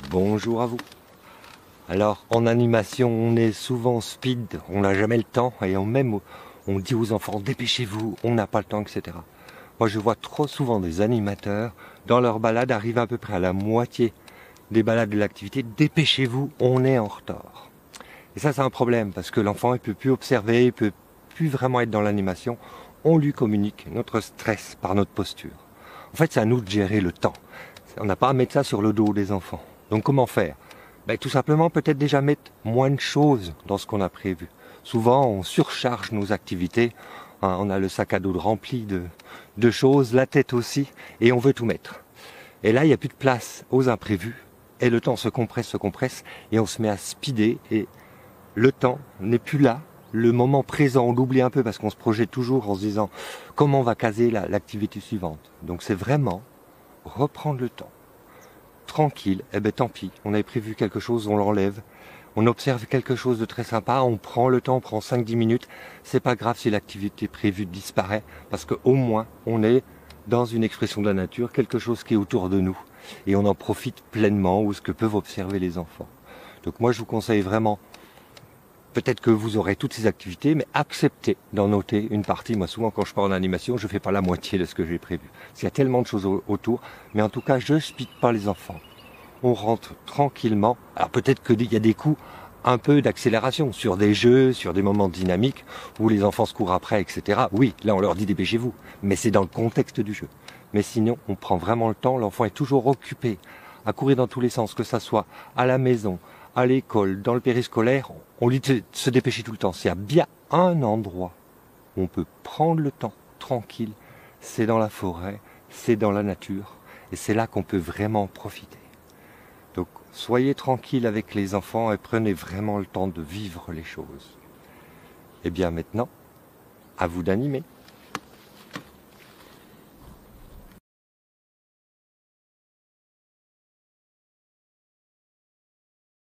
Bonjour à vous. Alors en animation on est souvent speed, on n'a jamais le temps et on dit aux enfants dépêchez-vous, on n'a pas le temps, etc. Moi je vois trop souvent des animateurs dans leur balade arriver à peu près à la moitié des balades de l'activité, dépêchez-vous, on est en retard. Et ça c'est un problème parce que l'enfant il peut plus observer, il peut plus vraiment être dans l'animation, on lui communique notre stress par notre posture. En fait c'est à nous de gérer le temps, on n'a pas à mettre ça sur le dos des enfants. Donc comment faire? Tout simplement peut-être déjà mettre moins de choses dans ce qu'on a prévu. Souvent on surcharge nos activités, hein, on a le sac à dos rempli de choses, la tête aussi, et on veut tout mettre. Et là il n'y a plus de place aux imprévus, et le temps se compresse, et on se met à speeder, et le temps n'est plus là. Le moment présent, on l'oublie un peu parce qu'on se projette toujours en se disant comment on va caser l'activité suivante. Donc c'est vraiment reprendre le temps. Tranquille, tant pis, on avait prévu quelque chose, on l'enlève, on observe quelque chose de très sympa, on prend le temps, on prend 5-10 minutes, c'est pas grave si l'activité prévue disparaît, parce qu'au moins on est dans une expression de la nature, quelque chose qui est autour de nous, et on en profite pleinement, ou ce que peuvent observer les enfants. Donc moi je vous conseille vraiment, peut-être que vous aurez toutes ces activités, mais acceptez d'en noter une partie. Moi souvent quand je pars en animation, je fais pas la moitié de ce que j'ai prévu. Parce qu'il y a tellement de choses autour, mais en tout cas je speed pas les enfants. On rentre tranquillement. Alors peut-être qu'il y a des coups un peu d'accélération sur des jeux, sur des moments dynamiques où les enfants se courent après, etc. Oui, là on leur dit dépêchez-vous, mais c'est dans le contexte du jeu. Mais sinon, on prend vraiment le temps, l'enfant est toujours occupé à courir dans tous les sens, que ça soit à la maison, à l'école, dans le périscolaire, on lui dit de se dépêcher tout le temps. S'il y a bien un endroit où on peut prendre le temps tranquille, c'est dans la forêt, c'est dans la nature, et c'est là qu'on peut vraiment profiter. Donc soyez tranquille avec les enfants et prenez vraiment le temps de vivre les choses. Et bien maintenant, à vous d'animer.